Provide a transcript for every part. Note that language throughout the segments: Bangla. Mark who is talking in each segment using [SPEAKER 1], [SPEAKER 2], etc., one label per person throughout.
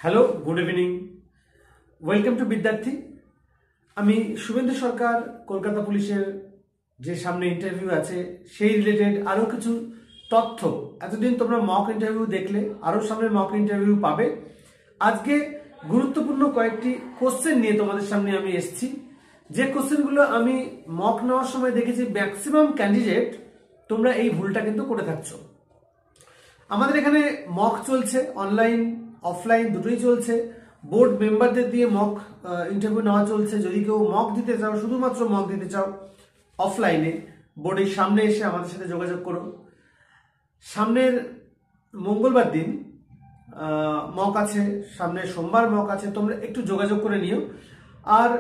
[SPEAKER 1] Hello, good evening, welcome to বিদ্যার্থী। আমি শুভেন্দু সরকার, কলকাতা পুলিশের যে সামনে ইন্টারভিউ আছে সেই রিলেটেড আরও কিছু তথ্য। এতদিন তোমরা মক ইন্টারভিউ দেখলে, আরও সামনে মক ইন্টারভিউ পাবে। আজকে গুরুত্বপূর্ণ কয়েকটি কোশ্চেন নিয়ে তোমাদের সামনে আমি এসেছি, যে কোশ্চেনগুলো আমি মক নেওয়ার সময় দেখেছি ম্যাক্সিমাম ক্যান্ডিডেট তোমরা এই ভুলটা কিন্তু করে থাকছো। আমাদের এখানে মক চলছে, অনলাইন অফলাইন দুটোই চলছে। বোর্ড মেম্বারদের দিয়ে মক ইন্টারভিউ নেওয়া চলছে। যদি কেউ মক দিতে চাও, শুধুমাত্র মক দিতে চাও অফলাইনে, বোর্ডের সামনে এসে আমাদের সাথে যোগাযোগ করো। সামনের মঙ্গলবার দিন মক আছে, সামনের সোমবার মক আছে, তোমরা একটু যোগাযোগ করে নিও। আর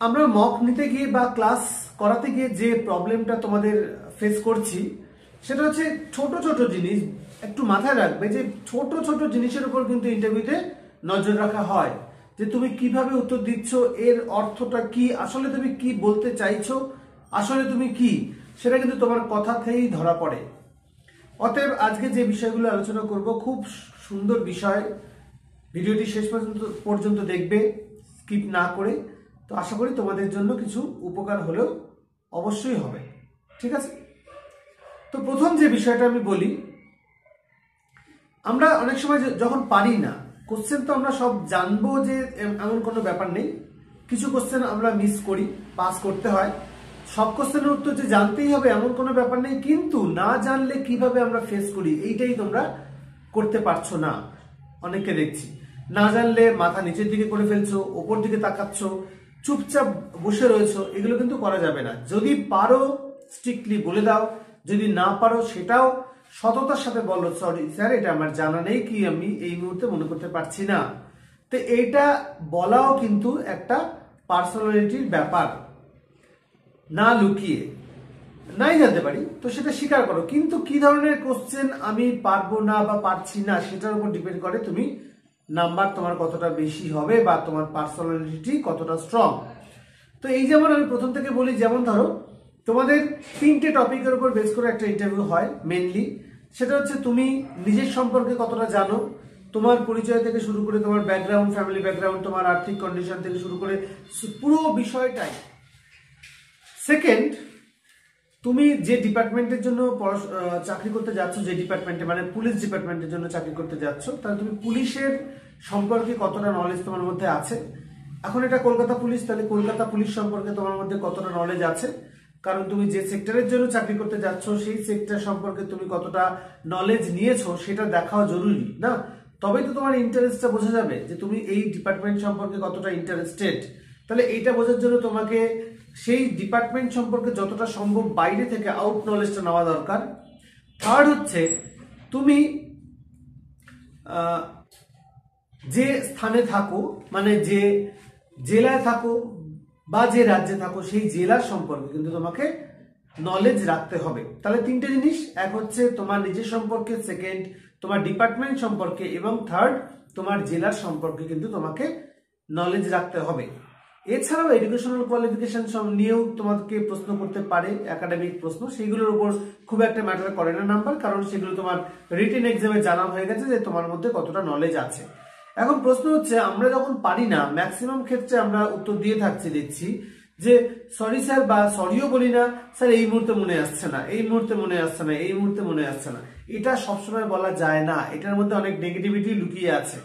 [SPEAKER 1] আমরা মক নিতে গিয়ে বা ক্লাস করাতে গিয়ে যে প্রবলেমটা তোমাদের ফেস করছি সেটা হচ্ছে ছোট ছোট জিনিস। একটু মাথায় রাখবে যে ছোট ছোট জিনিসের উপর কিন্তু ইন্টারভিউতে নজর রাখা হয়, যে তুমি কিভাবে উত্তর দিচ্ছ, এর অর্থটা কি, আসলে তুমি কি বলতে চাইছো, আসলে তুমি কি, সেটা কিন্তু তোমার কথাতেই ধরা পড়ে। অতএব আজকে যে বিষয়গুলো আলোচনা করব খুব সুন্দর বিষয়, ভিডিওটি শেষ পর্যন্ত দেখবে, স্কিপ না করে। তো আশা করি তোমাদের জন্য কিছু উপকার হলেও অবশ্যই হবে, ঠিক আছে? তো প্রথম যে বিষয়টা আমি বলি, আমরা অনেক সময় যখন পারি না, কোশ্চেন তো আমরা সব জানবো যে এমন কোনো ব্যাপার নেই। কিছু কোশ্চেন আমরা মিস করি, পাস করতে হয়। সব কোশ্চেনের উত্তর যে জানতেই হবে এমন কোনো ব্যাপার নেই, কিন্তু না জানলে কিভাবে আমরা ফেস করি এইটাই তোমরা করতে পারছো না। অনেককে দেখছি না জানলে মাথা নিচের দিকে করে ফেলছো, ওপর দিকে তাকাচ্ছ, চুপচাপ বসে রয়েছো। এগুলো কিন্তু করা যাবে না। যদি পারো স্ট্রিক্টলি বলে দাও, যদি না পারো সেটাও সততার সাথে বলো, সরি স্যার এটা আমার জানা নেই, কি আমি এই মুহূর্তে মনে করতে পারছি না। তো এইটা বলাও কিন্তু একটা পার্সোনালিটির ব্যাপার। না লুকিয়ে, নাই জানতে পারি তো সেটা স্বীকার করো, কিন্তু কি ধরনের কোশ্চেন আমি পারবো না বা পারছি না সেটার উপর ডিপেন্ড করে তুমি নাম্বার তোমার কতটা বেশি হবে বা তোমার পার্সোনালিটি কতটা স্ট্রং। তো এই যেমন আমি প্রথম থেকে বলি, যেমন ধরো তোমাদের তিনটে টপিকের উপর বেস করে একটা ইন্টারভিউ হয় মেনলি। সেটা হচ্ছে তুমি নিজের সম্পর্কে কতটা জানো, তোমার পরিচয় থেকে শুরু করে তোমার ব্যাকগ্রাউন্ড, ফ্যামিলি ব্যাকগ্রাউন্ড, তোমার আর্থিক কন্ডিশন থেকে শুরু করে পুরো বিষয়টাই। সেকেন্ড, তুমি যে ডিপার্টমেন্টের জন্য চাকরি করতে যাচ্ছ, যে ডিপার্টমেন্টে মানে পুলিশ ডিপার্টমেন্টের জন্য চাকরি করতে যাচ্ছ, তাহলে তুমি পুলিশের সম্পর্কে কতটা নলেজ তোমার মধ্যে আছে। এখন এটা কলকাতা পুলিশ, তাহলে কলকাতা পুলিশ সম্পর্কে তোমার মধ্যে কতটা নলেজ আছে, কারণ তুমি যে সেক্টরের জন্য চাকরি করতে যাচ্ছ সেই সেক্টর সম্পর্কে তুমি কতটা নলেজ নিয়েছো সেটা দেখাও জরুরি না? তবেই তো তোমার ইন্টারেস্টটা বোঝা যাবে যে তুমি এই ডিপার্টমেন্ট সম্পর্কে কতটা ইন্টারেস্টেড। তাহলে এইটা বোঝার জন্য তোমাকে সেই ডিপার্টমেন্ট সম্পর্কে যতটা সম্ভব বাইরে থেকে আউট নলেজটা নেওয়া দরকার। থার্ড হচ্ছে তুমি যে স্থানে থাকো, মানে যে জেলায় থাকো বা যে রাজ্যে থাকো সেই জেলার সম্পর্কে কিন্তু তোমাকে নলেজ রাখতে হবে। তাহলে তিনটে জিনিস, এক হচ্ছে তোমার নিজের সম্পর্কে, সেকেন্ড তোমার ডিপার্টমেন্ট সম্পর্কে, এবং থার্ড তোমার জেলার সম্পর্কে কিন্তু তোমাকে নলেজ রাখতে হবে। এছাড়াও এডুকেশনাল কোয়ালিফিকেশন নিয়েও তোমাকে প্রশ্ন করতে পারে, একাডেমিক প্রশ্ন, সেইগুলোর উপর খুব একটা ম্যাটার করে না নাম্বার, কারণ সেগুলো তোমার রিটেন এক্সামে জানা হয়ে গেছে যে তোমার মধ্যে কতটা নলেজ আছে। এখন প্রশ্ন হচ্ছে, আমরা যখন পারি না, ম্যাক্সিমাম ক্ষেত্রে আমরা উত্তর দিয়ে থাকছি, দেখছি যে সরি স্যার, বা সরিও বলি না, স্যার এই মুহূর্তে মনে আসছে না, এই মুহূর্তে মনে আসছে না, এই মুহূর্তে মনে আসছে না। এটা সবসময় বলা যায় না, এটার মধ্যে অনেক নেগেটিভিটি লুকিয়ে আছে।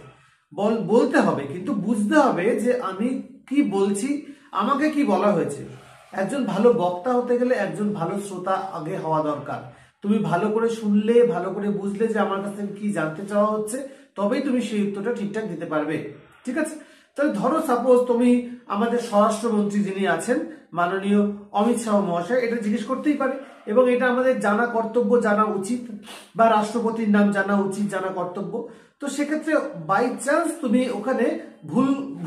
[SPEAKER 1] বলতে হবে, কিন্তু বুঝতে হবে যে আমি কি বলছি, আমাকে কি বলা হয়েছে। একজন ভালো বক্তা হতে গেলে একজন ভালো শ্রোতা আগে হওয়া দরকার। তুমি ভালো করে শুনলে, ভালো করে বুঝলে যে আমার কাছ থেকে কি জানতে চাওয়া হচ্ছে, তবেই তুমি সেই উত্তরটা ঠিকঠাক দিতে পারবে, ঠিক আছে? তাহলে ধরো সাপোজ তুমি আমাদের স্বরাষ্ট্রমন্ত্রী যিনি আছেন মাননীয় অমিত শাহ মহাশয়, এটা জিজ্ঞেস করতেই পারে, এবং এটা আমাদের জানা কর্তব্য, জানা উচিত, বা রাষ্ট্রপতির নাম জানা উচিত, জানা কর্তব্য। তো সেক্ষেত্রে বাই চান্স তুমি ওখানে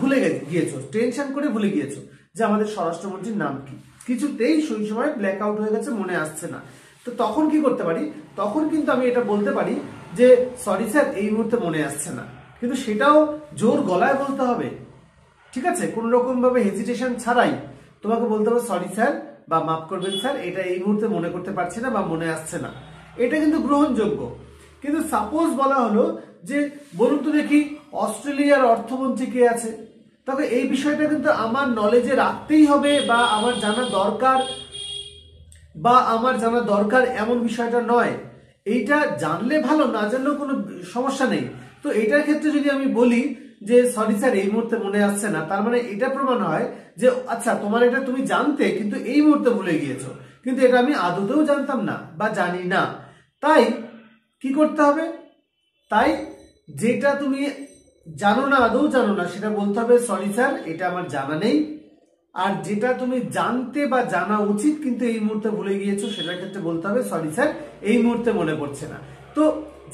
[SPEAKER 1] ভুলে গিয়েছো, টেনশন করে ভুলে গিয়েছো যে আমাদের স্বরাষ্ট্রমন্ত্রীর নাম কি, কিছুতেই সেই সময় ব্ল্যাক আউট হয়ে গেছে, মনে আসছে না। তো তখন কি করতে পারি, তখন কিন্তু আমি এটা বলতে পারি যে সরি স্যার এই মুহূর্তে মনে আসছে না, কিন্তু সেটাও জোর গলায় বলতে হবে, ঠিক আছে? কোন রকম ভাবে হেজিটেশন ছাড়াই তোমাকে বলতে হবে সরি স্যার, বা মাফ করবেন স্যার, এটা এই মুহূর্তে মনে করতে পারছি না বা মনে আসছে না। এটা কিন্তু গ্রহণযোগ্য। কিন্তু সাপোজ বলা হলো যে বলুন তো দেখি অস্ট্রেলিয়ার অর্থমন্ত্রী কে আছে, তবে এই বিষয়টা কিন্তু আমার নলেজে রাখতেই হবে বা আমার জানা দরকার এমন বিষয়টা নয়। এইটা জানলে ভালো, না জানলেও কোনো সমস্যা নেই। তো এটার ক্ষেত্রে যদি আমি বলি যে সরি স্যার এই মুহূর্তে মনে আসছে না, তার মানে এটা প্রমাণ হয় যে আচ্ছা তোমার এটা তুমি জানতে কিন্তু এই মুহূর্তে ভুলে গিয়েছো, কিন্তু এটা আমি আদতেও জানতাম না বা জানি না। তাই কি করতে হবে, তাই যেটা তুমি জানো না, আদৌ জানো না, সেটা বলতে হবে সরি স্যার এটা আমার জানা নেই। আর যেটা তুমি জানতে বা জানা উচিত কিন্তু এই মুহূর্তে ভুলে গিয়েছো, সেটার ক্ষেত্রে বলতে হবে সরি স্যার এই মুহূর্তে মনে পড়ছে না। তো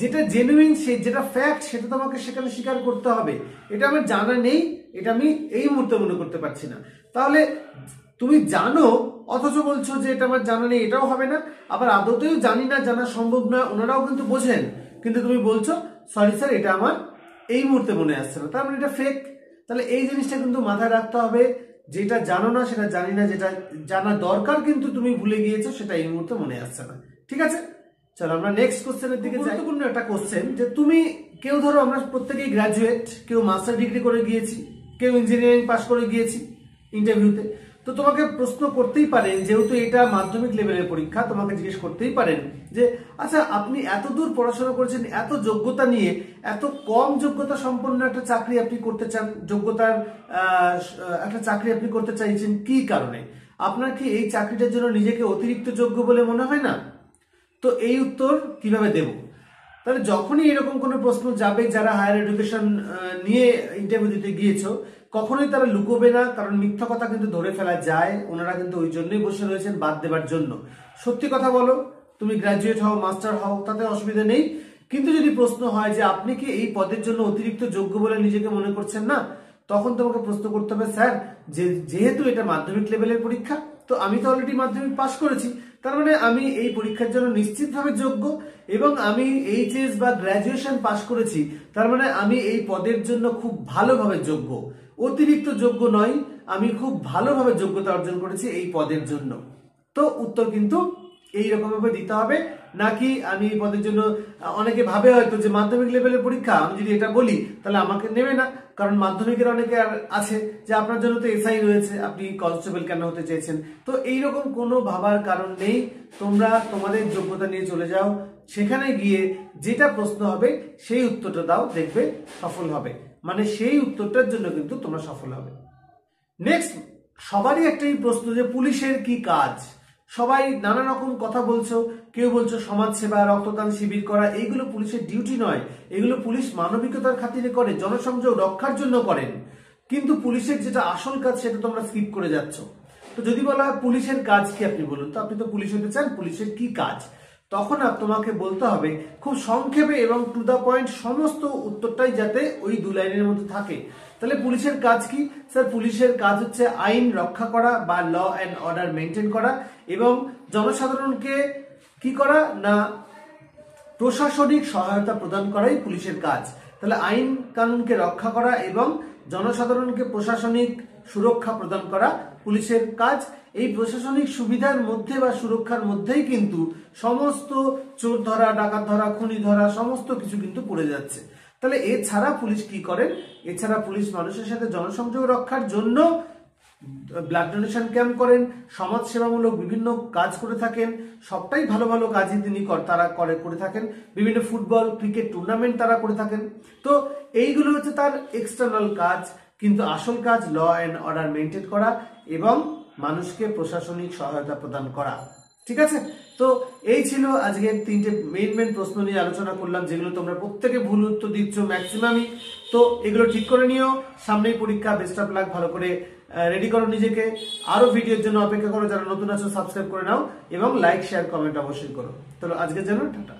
[SPEAKER 1] যেটা জেনুইন, যেটা ফ্যাক্ট, সেটা তোমাকে সেখানে স্বীকার করতে হবে। এটা আমার জানা নেই, এটা আমি এই মুহূর্তে মনে করতে পারছি না। তাহলে তুমি জানো অথচ বলছো যে এটা আমার জানা নেই, এটাও হবে না। আবার আদতেও জানি না, জানা সম্ভব নয়, ওনারাও কিন্তু বোঝেন, কিন্তু তুমি বলছো সরি স্যার এটা আমার এই মুহূর্তে মনে আসছে না, তার মানে এটা ফেক। তাহলে এই জিনিসটা কিন্তু মাথায় রাখতে হবে, যেটা জানো না সেটা জানি না, যেটা জানা দরকার কিন্তু তুমি ভুলে গিয়েছো সেটা এই মুহূর্তে মনে আসছে না। ঠিক আছে, চলো আমরা নেক্সট কোশ্চেনের দিকে যাই। গুরুত্বপূর্ণ একটা কোশ্চেন, যে তুমি কেউ ধরো আমরা প্রত্যেকেই গ্রাজুয়েট, কেউ মাস্টার ডিগ্রি করে গিয়েছি, কেউ ইঞ্জিনিয়ারিং পাস করে গিয়েছি ইন্টারভিউতে। তো তোমাকে প্রশ্ন করতেই পারেন, যেহেতু এটা মাধ্যমিক লেভেলের পরীক্ষা, তোমাকে জিজ্ঞেস করতেই পারেন যে আচ্ছা আপনি এত দূর পড়াশোনা করেছেন, এত যোগ্যতা নিয়ে এত কম যোগ্যতা সম্পন্ন একটা চাকরি আপনি করতে চান, যোগ্যতার একটা চাকরি আপনি করতে চাইছেন, কি কারণে? আপনার কি এই চাকরিটার জন্য নিজেকে অতিরিক্ত যোগ্য বলে মনে হয় না? তো এই উত্তর কিভাবে দেব? তাহলে যখনই এরকম কোনো প্রশ্ন যাবে, যারা হায়ার এডুকেশন নিয়ে ইন্টারভিউ দিতে গিয়েছো, কখনোই তারা লুকোবে না, কারণ মিথ্যা কথা কিন্তু ধরে ফেলা যায়। ওনারা কিন্তু ওই জন্যই বসে রয়েছেন বাদ দেবার জন্য। সত্যি কথা বলো, তুমি গ্রাজুয়েট হও, মাস্টার হও, তাতে অসুবিধা নেই। কিন্তু যদি প্রশ্ন হয় যে আপনি কি এই পদের জন্য অতিরিক্ত যোগ্য বলে নিজেকে মনে করছেন না, তখন তোমাকে প্রশ্ন করতে হবে স্যার যেহেতু এটা মাধ্যমিক লেভেলের পরীক্ষা, তো আমি তো অলরেডি মাধ্যমিক পাস করেছি, তার মানে আমি এই পরীক্ষার জন্য নিশ্চিতভাবে যোগ্য, এবং আমি এইচএস বা গ্র্যাজুয়েশন পাস করেছি, তার মানে আমি এই পদের জন্য খুব ভালোভাবে যোগ্য, অতিরিক্ত যোগ্য নয়, আমি খুব ভালোভাবে যোগ্যতা অর্জন করেছি এই পদের জন্য। তো উত্তর কিন্তু এইরকম ভাবে দিতে হবে, নাকি আমি এই পদের জন্য, অনেকে ভাবে হয়তো যে মাধ্যমিক লেভেলের পরীক্ষা, আমি যদি এটা বলি তাহলে আমাকে নেবে না, কারণ মাধ্যমিকের অনেকে আছে যে আপনার জন্য তো এসআই রয়েছে, আপনি কনস্টেবল কেন হতে চেয়েছেন। তো এইরকম কোনো ভাবার কারণ নেই, তোমরা তোমাদের যোগ্যতা নিয়ে চলে যাও, সেখানে গিয়ে যেটা প্রশ্ন হবে সেই উত্তরটা দাও, দেখবে সফল হবে, মানে সেই উত্তরটার জন্য কিন্তু তোমরা সফল হবে। নেক্সট, সবারই একটাই প্রশ্ন যে পুলিশের কি কাজ? সবাই নানা রকম কথা বলছো, কেউ বলছো সমাজসেবা, রক্তদান শিবির করা, এইগুলো পুলিশের ডিউটি নয়, এগুলো পুলিশ মানবিকতার খাতিরে করে, জনসংযোগ রক্ষার জন্য করেন। কিন্তু পুলিশের যেটা আসল কাজ সেটা তোমরা স্কিপ করে যাচ্ছ। তো যদি বলা হয় পুলিশের কাজ কি, আপনি বলুন তো, আপনি তো পুলিশ হতে চান, পুলিশের কি কাজ? তখন তোমাকে বলতে হবে খুব সংক্ষেপে এবং টু দা পয়েন্ট, সমস্ত উত্তরটাই যাতে ওই 2 লাইনের মধ্যে থাকে। তাহলে পুলিশের কাজ কি? স্যার পুলিশের কাজ হচ্ছে আইন রক্ষা করা বা ল অ্যান্ড অর্ডার মেনটেন করা, এবং জনসাধারণকে কি করা না প্রশাসনিক সহায়তা প্রদান করাই পুলিশের কাজ। তাহলে আইন কানুনকে রক্ষা করা এবং জনসাধারণকে প্রশাসনিক সুরক্ষা প্রদান করা পুলিশের কাজ। এই প্রশাসনিক সুবিধার মধ্যে বা সুরক্ষার মধ্যেই কিন্তু সমস্ত চোর ধরা, ডাকাত ধরা, খুনি ধরা, সমস্ত কিছু কিন্তু পড়ে যাচ্ছে। তাহলে এছাড়া পুলিশ কি করেন? এছাড়া পুলিশ মানুষের সাথে জনসংযোগ রক্ষার জন্য ব্লাড ডোনেশন ক্যাম্প করেন, সমাজ সেবামূলক বিভিন্ন কাজ করে থাকেন, সবটাই ভালো ভালো কাজই তিনি তারা করে থাকেন, বিভিন্ন ফুটবল ক্রিকেট টুর্নামেন্ট তারা করে থাকেন। তো এইগুলো হচ্ছে তার এক্সটার্নাল কাজ, কিন্তু আসল কাজ ল অ্যান্ড অর্ডার মেনটেন করা এবং মানুষকে প্রশাসনিক সহায়তা প্রদান করা। ঠিক আছে, তো এই ছিল আজকে 3টে মেইন প্রশ্ন নিয়ে আলোচনা করলাম, যেগুলো তোমরা প্রত্যেকে ভুল উত্তর দিচ্ছ ম্যাক্সিমামই। তো এগুলো ঠিক করে নিও, সামনেই পরীক্ষা, বেস্ট অফ লাক, ভালো করে রেডি করো নিজেকে। আরো ভিডিওর জন্য অপেক্ষা করো, যারা নতুন আছো সাবস্ক্রাইব করে নাও এবং লাইক শেয়ার কমেন্ট অবশ্যই করো। চলো আজকের জন্য টাটা।